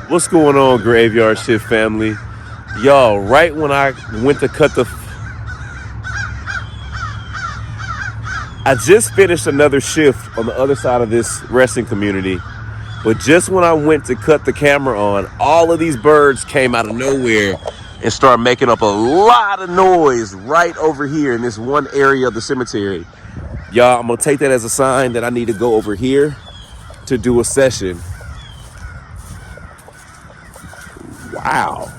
What's going on, Graveyard Shift family? Y'all, right when I went to cut the. I just finished another shift on the other side of this resting community. But just when I went to cut the camera on, all of these birds came out of nowhere and started making up a lot of noise right over here in this one area of the cemetery. Y'all, I'm going to take that as a sign that I need to go over here to do a session. Wow,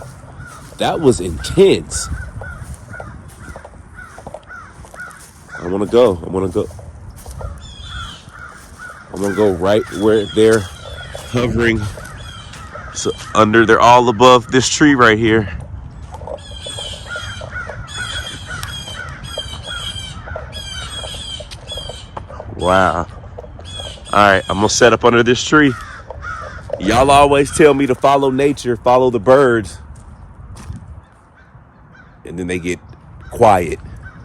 that was intense. I want to go. I'm gonna go right where they're hovering. So they're all above this tree right here. Wow. All right, I'm gonna set up under this tree. Y'all always tell me to follow nature, follow the birds, and then they get quiet.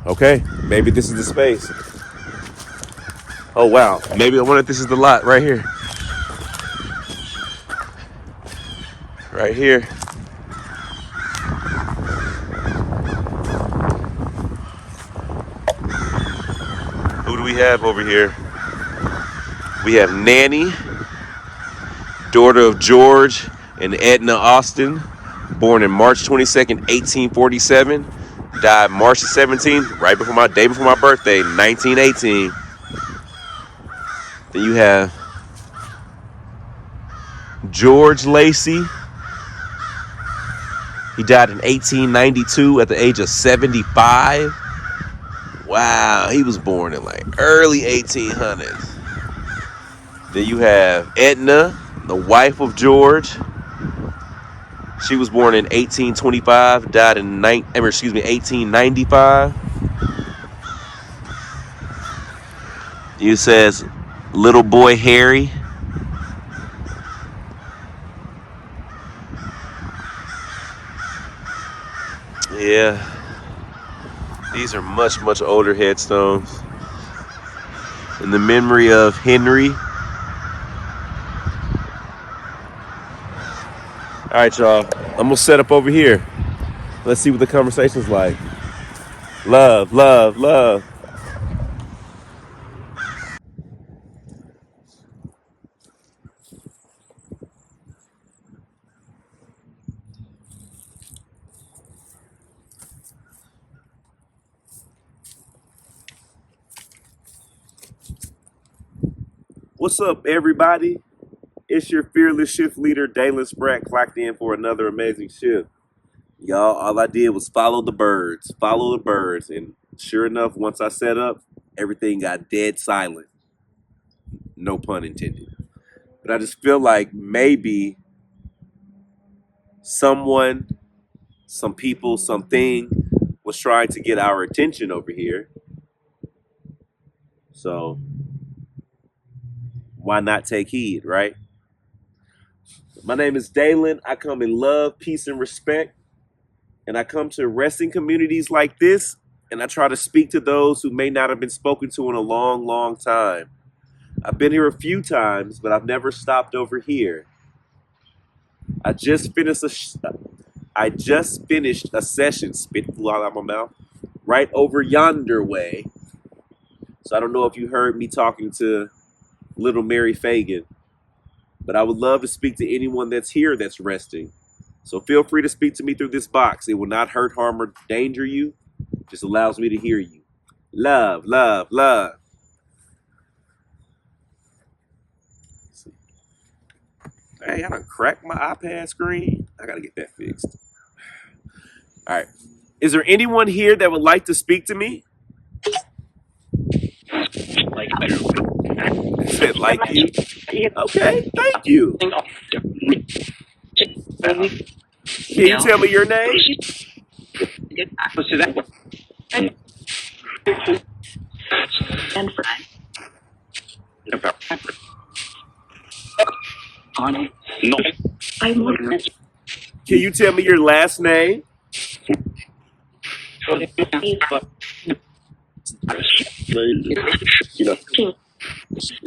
Okay, maybe this is the space. Oh wow, maybe I wonder if this is the lot right here. Right here. Who do we have over here? We have Nanny, daughter of George and Edna Austin, born in March 22nd, 1847, died March 17th, right before my day before my birthday, 1918. Then you have George Lacey. He died in 1892 at the age of 75. Wow, he was born in like early 1800s. Then you have Edna, the wife of George. She was born in 1825, died in 1895. You says little boy Harry. Yeah, these are much older headstones. In the memory of Henry. All right, y'all. I'm gonna set up over here. Let's see what the conversation's like. Love, love, love. What's up, everybody? It's your fearless shift leader, Dalen Spratt, clocked in for another amazing shift. Y'all, all I did was follow the birds, and sure enough, once I set up, everything got dead silent. No pun intended. But I just feel like maybe someone, some people, something was trying to get our attention over here. So why not take heed, right? My name is Dalen. I come in love, peace, and respect. And I come to resting communities like this, and I try to speak to those who may not have been spoken to in a long time. I've been here a few times, but I've never stopped over here. I just finished a session, spit flew out of my mouth, right over yonder way. So I don't know if you heard me talking to little Mary Fagan, but I would love to speak to anyone that's here that's resting. So feel free to speak to me through this box. It will not hurt, harm, or danger you. It just allows me to hear you. Love, love, love. Hey, I done cracked my iPad screen. I gotta get that fixed. All right. Is there anyone here that would like to speak to me? I said like you. Okay, thank you. Can you tell me your name? Can you tell me your last name?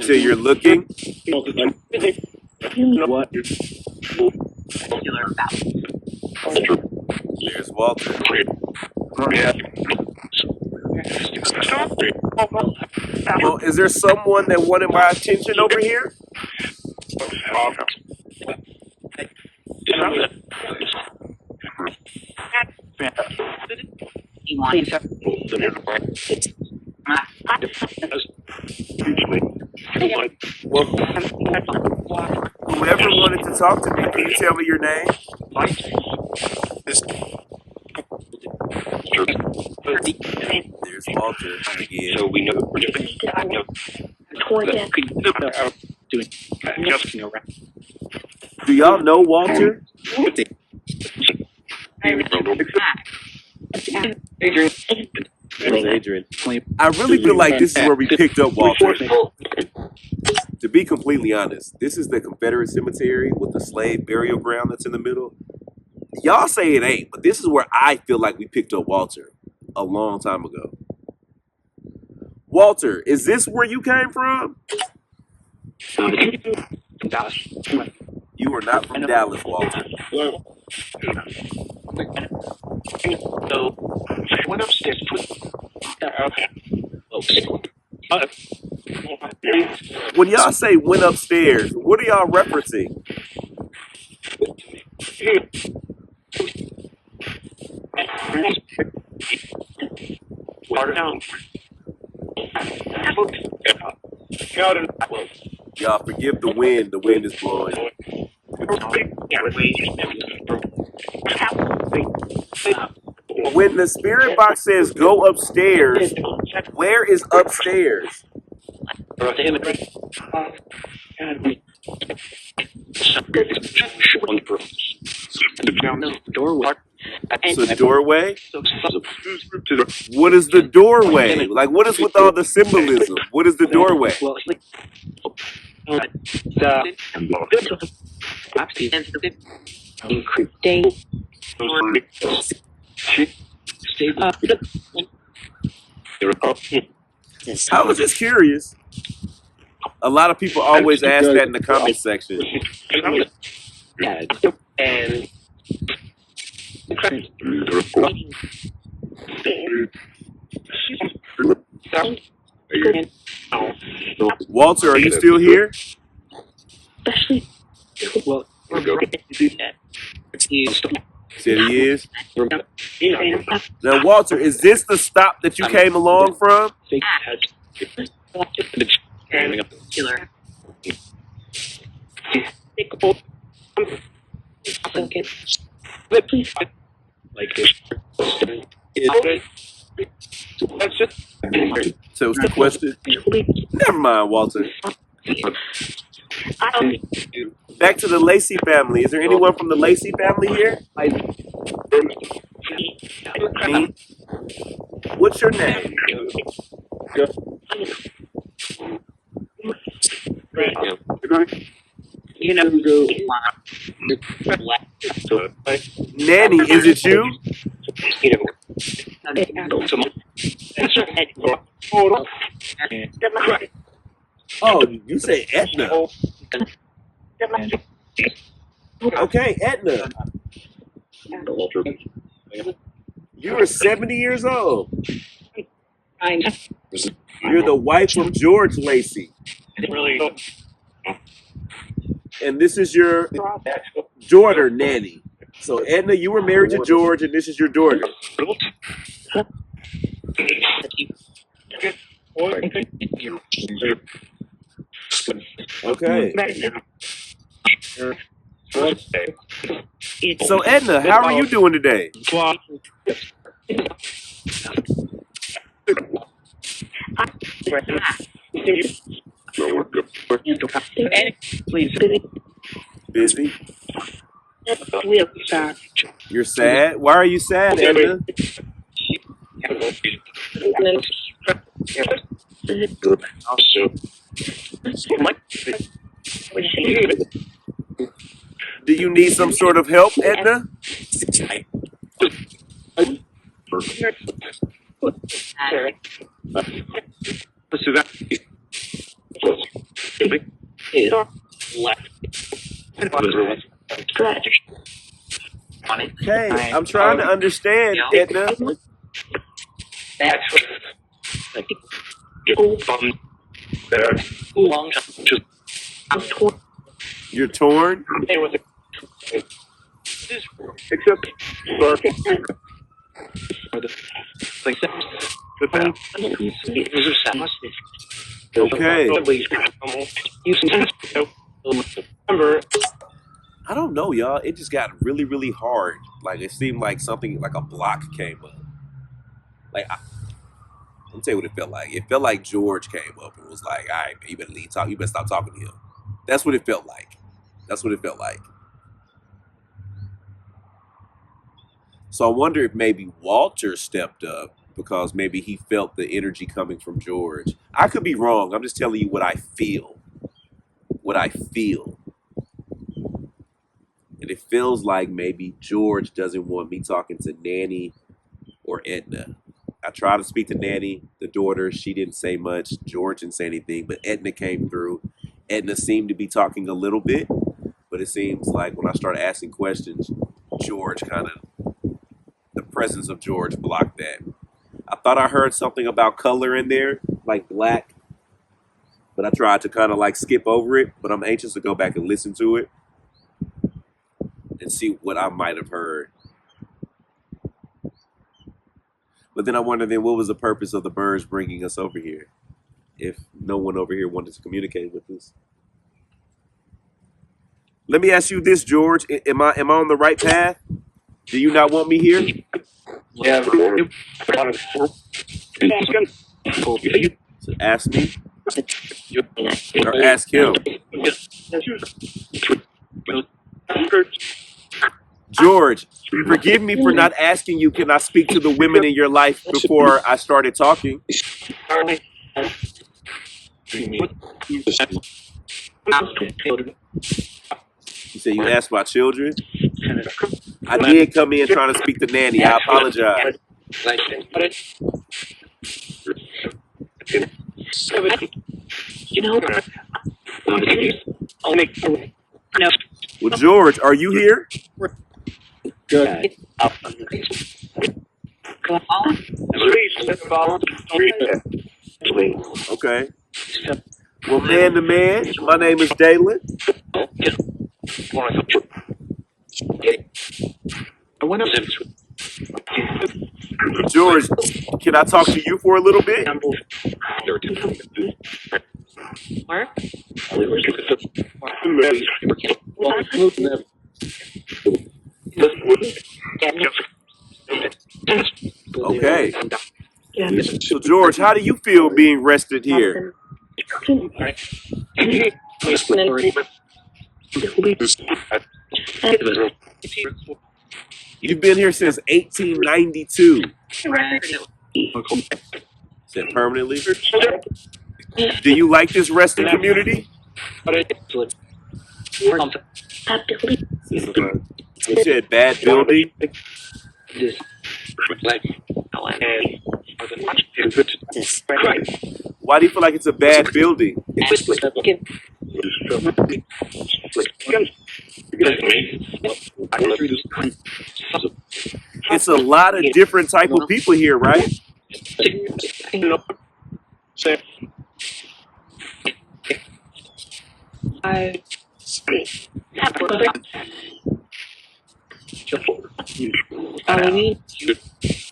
So you're looking. There's Walter. Well, is there someone that wanted my attention over here? Well, whoever wanted to talk to me, can you tell me your name? There's Walter again. So we know we're doing. Do y'all know Walter? There's Adrian. I really feel like this is where we picked up Walter. To be completely honest, this is the Confederate cemetery with the slave burial ground that's in the middle. Y'all say it ain't, but this is where I feel like we picked up Walter a long time ago. Walter, is this where you came from? You are not from Dallas, Walter. So I went upstairs. When y'all say went upstairs, what are y'all referencing? Y'all forgive the wind. The wind is blowing. When the spirit box says go upstairs, where is upstairs? So doorway? What is the doorway? Like, what is with all the symbolism? What is the doorway? I was just curious. A lot of people always ask that in the comment section. Walter, are you still here? Said he is. Now, Walter, is this the stop that you came along from? So it's the question. Never mind, Walter. Back to the Lacey family. Is there anyone from the Lacey family here? Me? What's your name? Nanny, is it you? Oh, you say Etna. Okay, Etna. You are 70 years old. You're the wife of George Lacey. And this is your daughter, Nanny. So, Edna, you were married to George, and this is your daughter. Okay. So, Edna, how are you doing today? Busy? You're sad? Why are you sad, Edna? Do you need some sort of help, Edna? Stretch. Okay, I'm trying to understand, Edna. That's like long time. I'm torn. You're torn? There was a except for the like Okay. You remember I don't know, y'all. It just got really, really hard. Like, it seemed like something, like a block came up. Like, let me tell you what it felt like. It felt like George came up and was like, all right, man, you better leave talk. You better stop talking to him. That's what it felt like. That's what it felt like. So I wonder if maybe Walter stepped up because maybe he felt the energy coming from George. I could be wrong. I'm just telling you what I feel. What I feel. And it feels like maybe George doesn't want me talking to Nanny or Edna. I tried to speak to Nanny, the daughter. She didn't say much. George didn't say anything, but Edna came through. Edna seemed to be talking a little bit, but it seems like when I started asking questions, George kind of, the presence of George blocked that. I thought I heard something about color in there, like black, but I tried to kind of like skip over it, but I'm anxious to go back and listen to it and see what I might have heard. But then I wonder then what was the purpose of the birds bringing us over here if no one over here wanted to communicate with us? Let me ask you this, George. Am I on the right path? Do you not want me here? yeah, So ask me or ask him. George, forgive me for not asking you, can I speak to the women in your life before I started talking? You said you asked my children? I did come in trying to speak to Nanny. I apologize. You know, I'll make no. Well, George, are you here? Good. Okay. Well, man to man, my name is Dalen. George, can I talk to you for a little bit? Okay. So, George, how do you feel being rested here? You've been here since 1892. Said permanently? Do you like this resting community? You said bad building? Why do you feel like it's a bad building? It's a lot of different type of people here, right?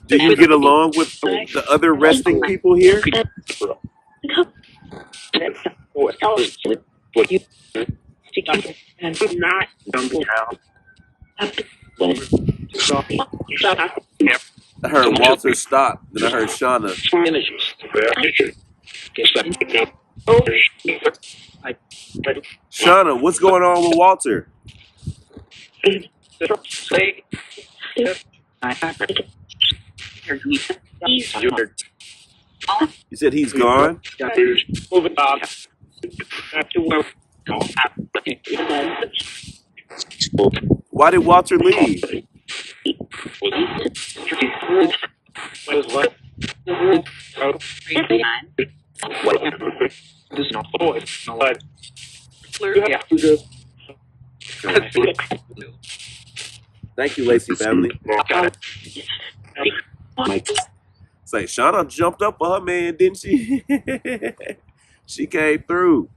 Do you get along with the other resting people here? I heard Walter stop, then I heard Shauna. Shauna, what's going on with Walter? You said he's gone? Why did Walter leave? Thank you, Lacey family. It's like Shauna jumped up for her man, didn't she? She came through.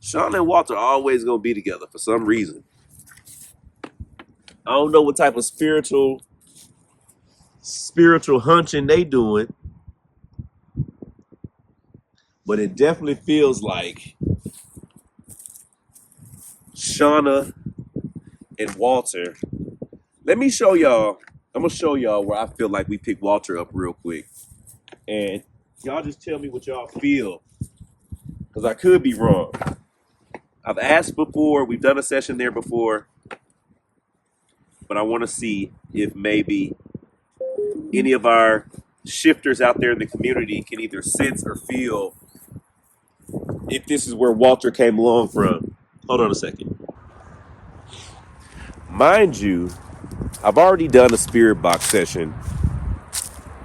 Shauna and Walter are always gonna be together for some reason. I don't know what type of spiritual hunching they doing, but it definitely feels like Shauna and Walter. Let me show y'all. I'm gonna show y'all where I feel like we picked Walter up real quick, and y'all just tell me what y'all feel, because I could be wrong. I've asked before. We've done a session there before, but I want to see if maybe any of our shifters out there in the community can either sense or feel if this is where Walter came along from. Hold on a second. Mind you, I've already done a spirit box session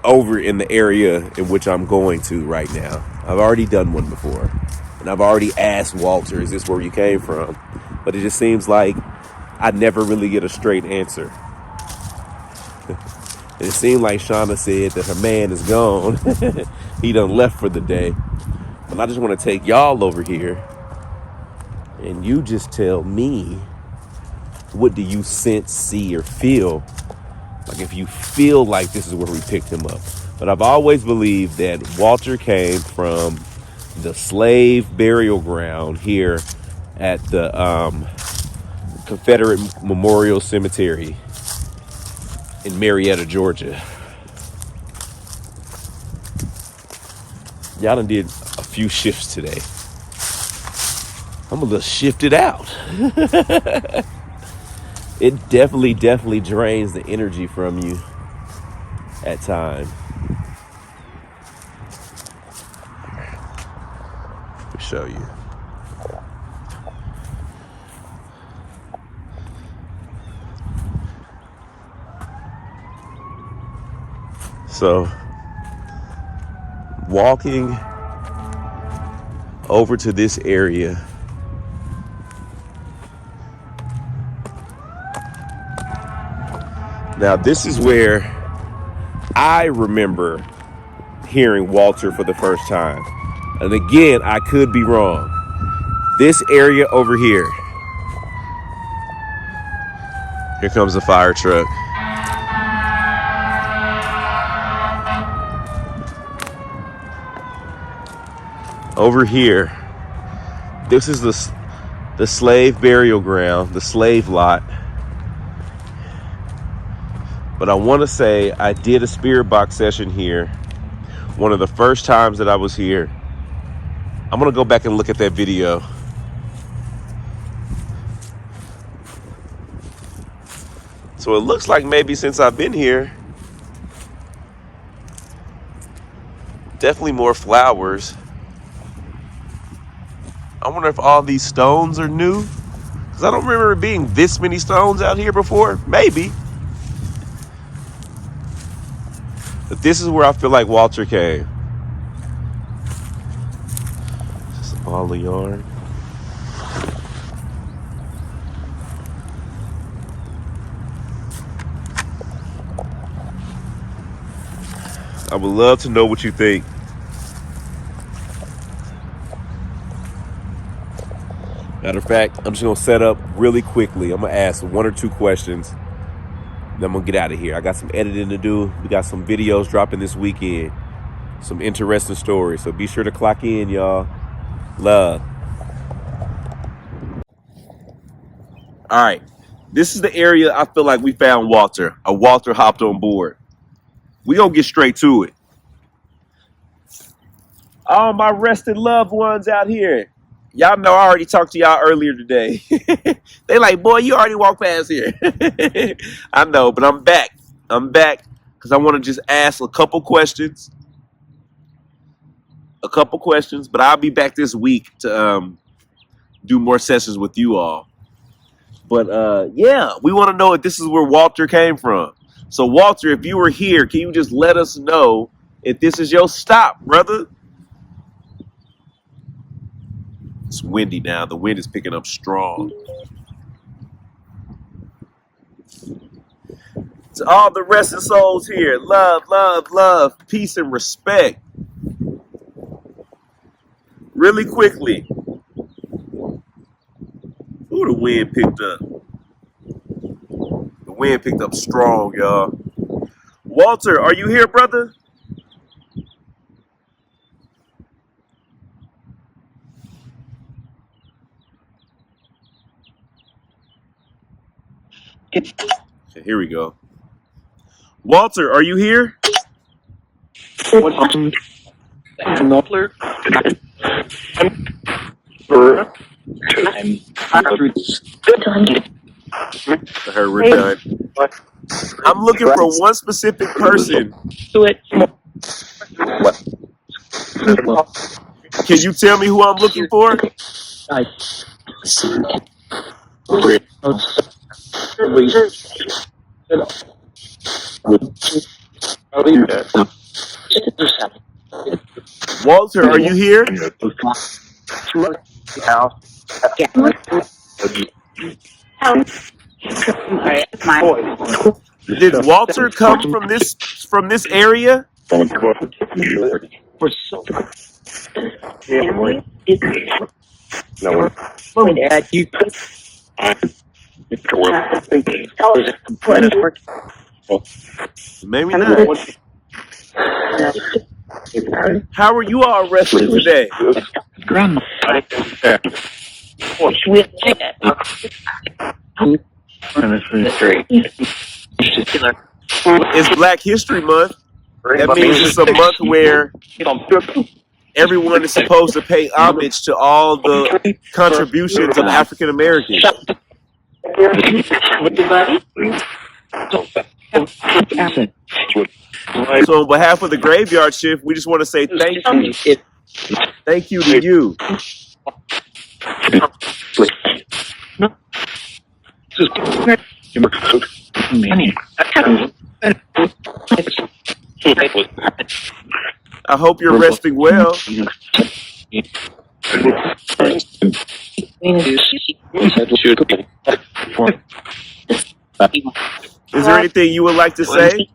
over in the area in which I'm going to right now. I've already done one before. And I've already asked Walter, is this where you came from? But it just seems like I never really get a straight answer. It seemed like Shauna said that her man is gone. He done left for the day. But I just want to take y'all over here and you just tell me, what do you sense, see, or feel? Like if you feel like this is where we picked him up. But I've always believed that Walter came from the slave burial ground here at the Confederate Memorial Cemetery in Marietta, Georgia. Y'all done did a few shifts today. I'm a little shifted out. It definitely drains the energy from you at times. Let me show you. So, walking over to this area, now this is where I remember hearing Walter for the first time. And again, I could be wrong. This area over here. Here comes the fire truck. Over here, this is the slave burial ground, the slave lot. But I want to say I did a spirit box session here. One of the first times that I was here. I'm going to go back and look at that video. So it looks like maybe since I've been here, definitely more flowers. I wonder if all these stones are new. Because I don't remember it being this many stones out here before. Maybe. But this is where I feel like Walter came. Just a ball of yarn. I would love to know what you think. Matter of fact, I'm just going to set up really quickly. I'm going to ask one or two questions. Then I'm going to get out of here. I got some editing to do. We got some videos dropping this weekend. Some interesting stories. So be sure to clock in, y'all. Love. All right. This is the area I feel like we found Walter. Walter hopped on board. We going to get straight to it. All my rested loved ones out here. Y'all know I already talked to y'all earlier today. They like, boy, you already walked past here. I know, but I'm back. I'm back because I want to just ask a couple questions. But I'll be back this week to do more sessions with you all. But yeah, we want to know if this is where Walter came from. So Walter, if you were here, can you just let us know if this is your stop, brother? It's windy now. The wind is picking up strong. To all the resting souls here, love, love, love, peace, and respect. Really quickly. Ooh, the wind picked up. The wind picked up strong, y'all. Walter, are you here, brother? Okay, here we go. Walter, are you here? I heard we're done. I'm looking for one specific person. Can you tell me who I'm looking for? Walter, are you here? Did Walter come from this area? Maybe not. How are you all resting today? It's Black History Month. That means it's a month where everyone is supposed to pay homage to all the contributions of African Americans. So on behalf of the Graveyard Shift, we just want to say thank you. Thank you to you. I hope you're resting well. Is there anything you would like to say?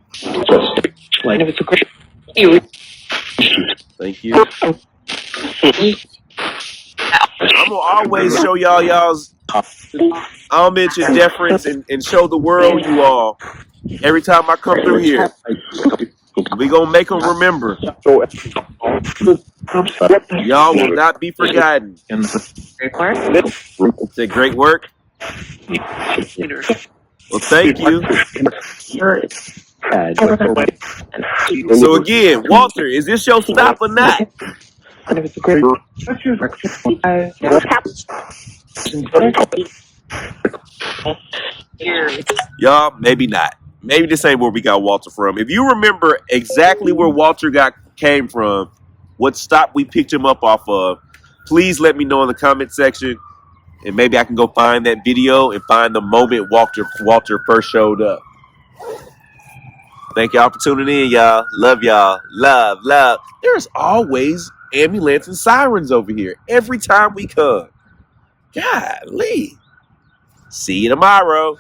Thank you. I'm gonna always show y'all's homage and deference and show the world you all every time I come through here. We gonna make them remember. Y'all will not be forgotten. Say great work. Well, thank you. So again, Walter, is this your stop or not? Y'all, maybe not. Maybe this ain't where we got Walter from. If you remember exactly where Walter came from, what stop we picked him up off of, please let me know in the comment section, and maybe I can go find that video and find the moment Walter first showed up. Thank y'all for tuning in, y'all. Love y'all. Love, love. There's always ambulance and sirens over here every time we come. Golly. See you tomorrow.